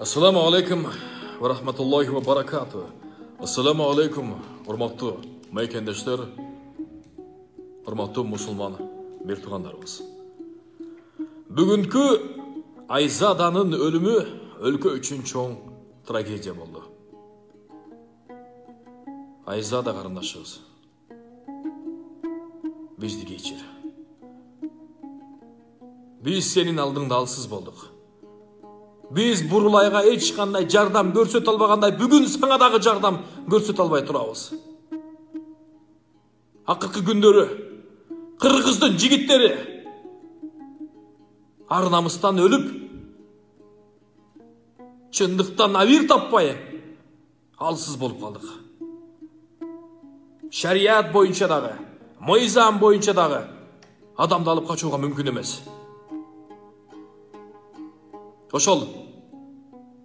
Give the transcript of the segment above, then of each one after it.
Assalamu alaikum wa rahmatullahi wa barakatuh. Assalamu alaikum, hurmatlı meykendeşler, hurmatlı musulman mertuganlarımız. Bugünkü Ayzada'nın ölümü өлkө üçün çoğun tragediya oldu. Ayzada qarındaşыбыз, bizdi kechir. Biz senin алдыңда алсыз болдық. Biz Burulayga hiç qanday жардам көрсөтө албагандай, бүгүн сага дагы жардам көрсөтө албай турабыз. Акыркы күндөрү Кыргыздын жигиттери ар намыстан өлүп, чындыктан абир таппай алсыз болуп калдык. Шарият боюнча дагы, мыйзам боюнча дагы адамды алып качууга мүмкүн эмес. Ошол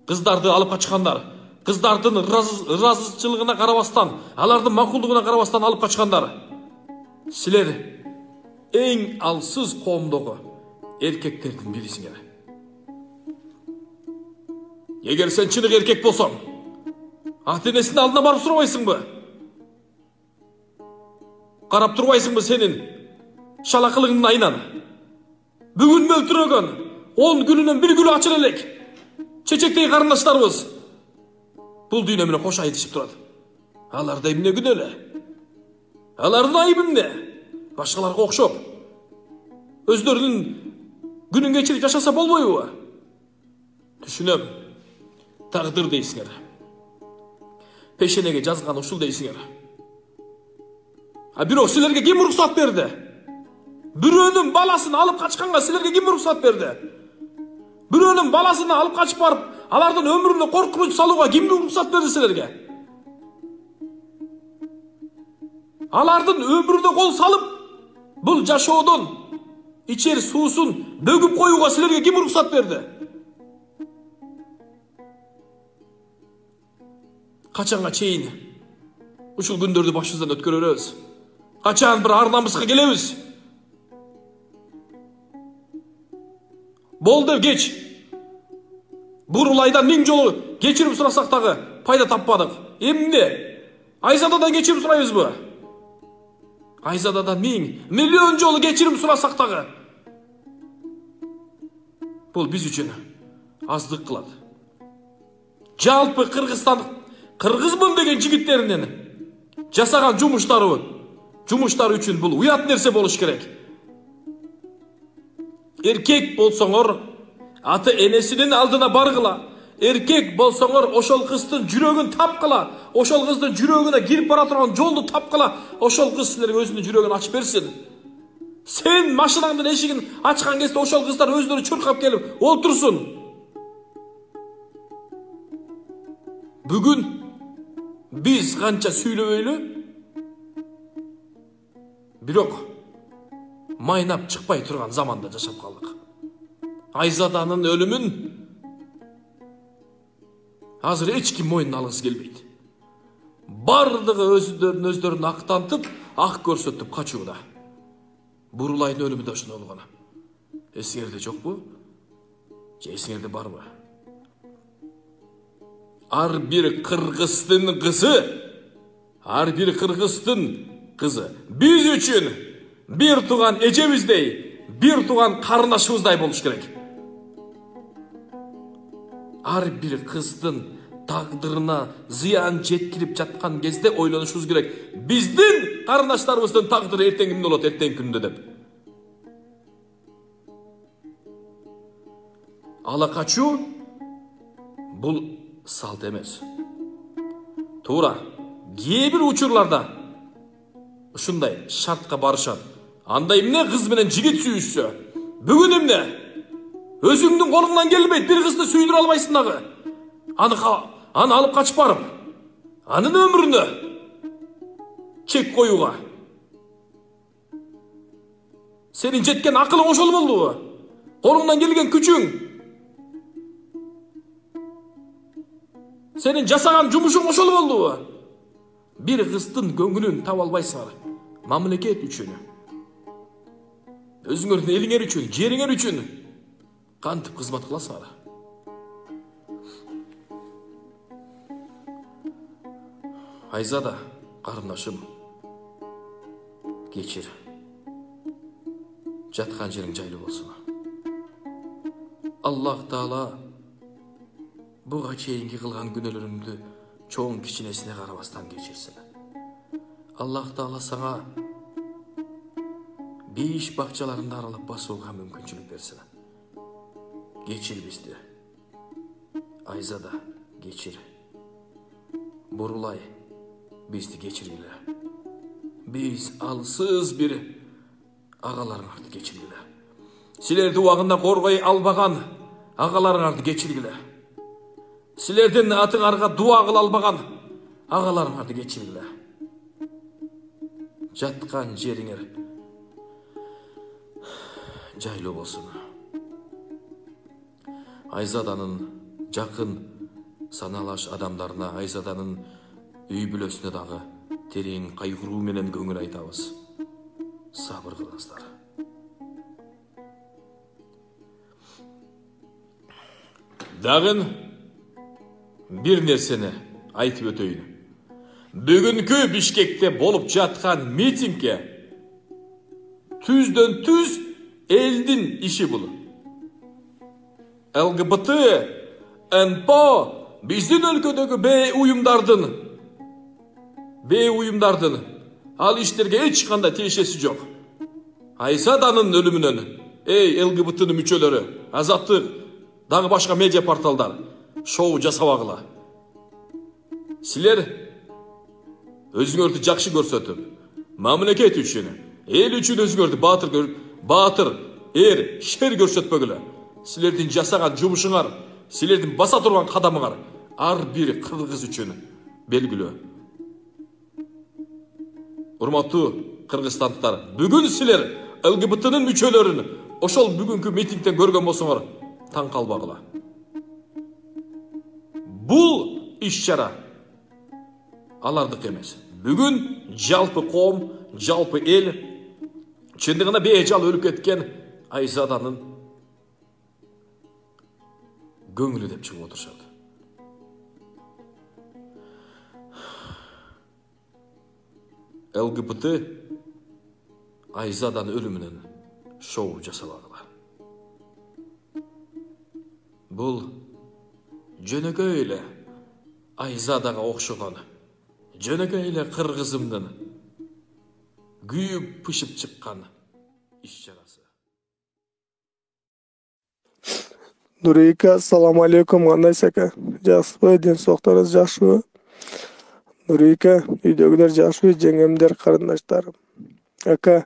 кыздарды алып качкандар, кыздардын ыраазычылыгына карабастан, алардын макулдугуна карабастан алып качкандар. Силер эң алсыз коомдогу эркектердин бирисиңер. Эгер сен чыныгы эркек болсоң, ата-энесинин алдына барып сурабайсыңбы? Карап турбайсыңбы сенин шалакылыгыңдын айынан? Бүгүн өлтүрөгөн 10 gününün bir günü açır elek. Çeçektey karındaşlarımız. Bul düğüne mine koşa yetişip durad. Alarda emne gün öyle. Alardın ayıbım ne? Başkalarına okşop. Özlerinin günün geçirip yaşasa bolboyu bu. Düşünöm. Tağdır deysinger. Peşenege жазган ушул deysinger. Бирок силерге ким уруксат берди? Бирөөнүн баласын алып качканга силерге ким уруксат берди? Бирөөнүн баласына алып качып барып, алардын өмүрүнө коркунуч салууга ким уруксат берди силерге? Алардын өмүрүнө кол салып, бул жашоодон ичер суусун бөгүп коюуга силерге ким уруксат берди? Качанга чейин ушул күндөрдү башыбыздан өткөрөбүз? Качан бир ар намыска келебиз? Болды geç. Burulaydan 1000 жолу geçirim сурасак дагы пайда таппадык. Эмне? Айзададан geçirim сурайбыз бу? Айзададан 1000, миллион жолу geçirim сурасак дагы. Бул биз үчүн аздык кылат. Жалпы Кыргызмын деген жигиттеринин жасаган жумуштары үчүн бул уят нерсе болуш керек. Erkek bolsoңор, аты энесинин алдына баргыла. Erkek bolsoңор, ошол кыздын жүрөгүн тапкыла. Ошол кыздын жүрөгүнө кирип бара турган жолду тапкыла. Ошол кыз силерге өзүнүн жүрөгүн ачып берсин. Сен машинаңдын эшигин ачкан кезде ошол кыздар өздөрү чуркап келип олтурсун. Бүгүн биз канча сүйлөбөйлү, бирок майнап чыкпай турган заманда жашап калдык. Айзаданын өлүмүн азыр эч ким мойнуна алгысы келбейт. Бардыгы өздөрүн актантып, ак көрсөтүп качууда. Бурулайдын өлүмү да ошондой болгон. Эсиңерде жокпу? Же эсиңерде барбы? Ар бир кыргыздын кызы биз үчүн bir tuğan ecemizdey, bir tuğan karındaşımızday boluş gerek. Ar bir kızdın taqdırına ziyan jetkiriп жаткан кезде ойлонушубуз керек. Биздин карындаштарыбыздын тaqdırı эртең эмне болот, эртең күндө деп. Ала качуу бул салт эмес. Туура, кээ бир учурларда ушундай шартка барышат. Анда эмне кыз менен жигит сүйүшсө, бүгүн эмне? Өзүңдүн колуңдан келбейт, бир кызды сүйдүрө албайсың дагы. Аны алып качып барып, анын өмүрүнө чек коюуга. Сенин жеткен акылың ошол болдубу? Колуңдан келген күчүң, сенин жасаган жумушуң ошол болдубу? Бир кыздын көңүлүн таба албайсыңар. Мамлекет үчүн, өзүңөрдүн элиңер үчүн, жериңер үчүн кантип кызмат кыласыңар? Айзада, қарындашым, кечір. Жатқан жерің жайлы болсын. Аллах Таала бұға чейінгі қылған күнәлеріңді чоң кичинесіне қарабастан кечірсін. Аллах Таала саңа бейіш бақчаларында аралап басуға мүмкіншілік берсін. Кечір бізді. Айзада, кечір. Бурулай, бізді кечіргілі. Біз алсыз бір ағаларыңарды кечіргілі. Сілерді уағында қорғай албаған ағаларыңарды кечіргілі. Сілерден атыңарға дуа қыл албаған ағаларыңарды кечіргілі. Жатқан жеріңер жайлы болсын. Айзаданын жақын саналаш адамдарына, Айзаданын үй бүлөсүнө дагы терең кайгыруу менен көңүл айтабыз. Сабыр кылыңыздар. Дагы бир нерсени айтып өтөйүн. Бүгүнкү Бишкекте болуп жаткан митингге түздөн түз элдин иши бул. ЛГБТ, НПО, биздин өлкөдөгү бей уюмдардын ал иштерге эч кандай тиешеси жок. Айзаданын өлүмүнөн ЛГБТнын мүчөлөрү, Азаттык, дагы башка медиа порталдар шоу жасабагыла. Силер өзүңөрдү жакшы көрсөтүп, мамлекет үчүн, эл үчүн өзүңөрдү баатыр, шер көрсөтпөгүлө. Силердин жасаган жумушуңар, силердин баса турган кадамыңар ар бир кыргыз үчүн белгилүү. Урматтуу кыргызстандыктар, бүгүн силер ЛГБТнын мүчөлөрүн ошол бүгүнкү митингден көргөн болсоңор таң калбагыла. Бул иш-чара алардык эмес. Бүгүн жалпы коом, жалпы эл чындыгына бейжал өлүп кеткен Айзаданын көңүлү деп чыгып отурушат. ЛГБТ Айзаданын өлүмүнөн шоу жасабагыла. Бул жөнөкөй эле Айзадага окшогон, жөнөкөй эле кыргызымдын күйүп пышып чыккан иш-чарасы. Нурика, ассаламу алейкум, кандайсыз ака? Жакшыбы, ден соолуктарыңыз жакшыбы? Нурика, үйдөгүлөр жакшыбы, жеңемдер, карындаштарым. Ака,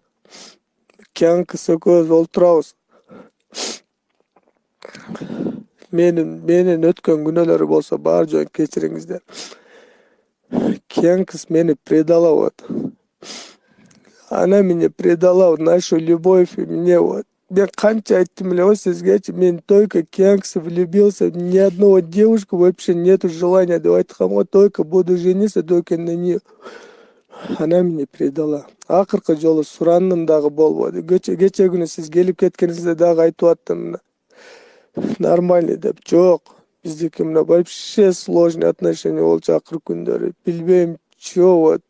кеңкис экөөбүз олтурабыз. Менин өткөн күнөөлөрү болсо баары жөн кечириңиздер. Кеңкис мени предала вот. Она меня предала, нашу любовь, и мне вот. Мен канча айттым эле сизгечи, мен только Кеңкис влюбился, ни одного девушку вообще нету желания, деп айткам го, только буду жениться, только на нее. Она меня предала. Акыркы жолу сурандым дагы болбоду. Кече күнү сиз келип кеткениңизде дагы айтып аттым. Нормальный деп. Жок. Биздики мына вообще сложные отношения болчу акыркы күндөрү. Билбейм, чё вот.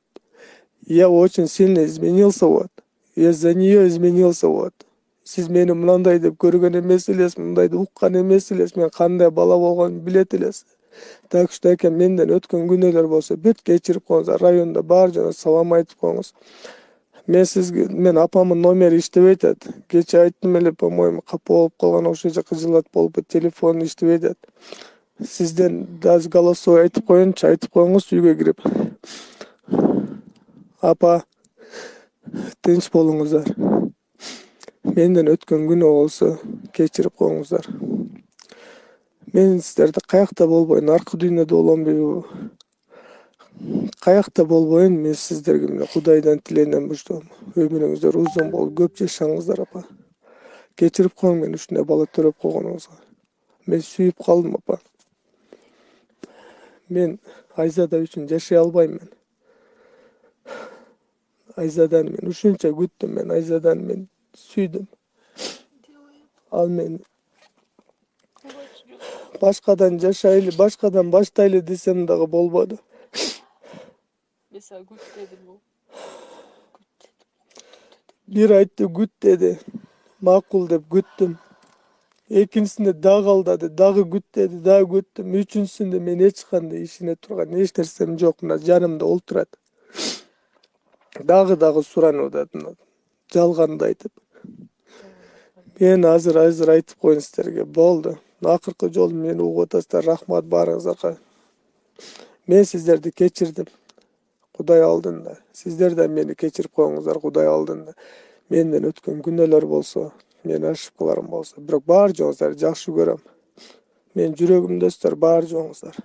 Я очень сильно изменился вот. Я за нее изменился вот. Сиз мени мындай деп көргөн эмес элесиз, мындайды уккан эмес элесиз, мен кандай бала болгонун билет элесиз. Так что экен менден өткөн күнөөлөр болсо бүт кечирип коюңуз, районда баары жана салам айтып коюңуз. Мен апамдын номери иштебей атат. Кече айттым эле, по-моему, капа болуп калган окшойт, кыжылат болуп, телефон иштебей атат. Сизден даже голосовой айтып коеюнчу, айтып коюңуз үйгө кирип. Апа, тынч болуңуздар. Менден өткөн күнөө болсо кечирип коюңуздар. Мен сиздерди каякта болбойн, аркы дүйнөдө болом, каякта болбойн, мен сиздерге мына Кудайдан тилейм ушу өмүрүңүздөр узун болуп, көп жашаңыздар апа. Кечирип коюң мени ушундай бала төрөп койгонуңузга. Мен сүйүп калдым апа. Мен Айзада үчүн жашай албайм мен. Айзадан мен ушунча күттүм, мен Айзадан мен сүйдүм. Ал мен башкадан жашайлы, башкадан баштайлы десем дагы болбоду. Mesela güç dedi bu. Bir aytты güt dedi. Makul dep güttüm. Ekincisinde dağ aldadı. Dağı güt dedi. Dağı güttüm. Üçüncüsünde men hiç kандай işine turgan hiç nersem jok. Mına janımda olturat. Dağı suran odadım. Jalganды aytıp. Men azыр aytıp koyun sizlerge. Boldu. Akırkı jol meni ugup atasыздар. Rahmat barыңыздарга. Men sizlerdi keçirdim. Kuday aldığında. Sizler de beni keçirip koyuңuzдар Kuday aldığında. Menden ötken günneler bolsa, men aşıklarım bolsa, biroq bar joňuzlar jakşı görem. Men yüregimde öster bar joňuzlar.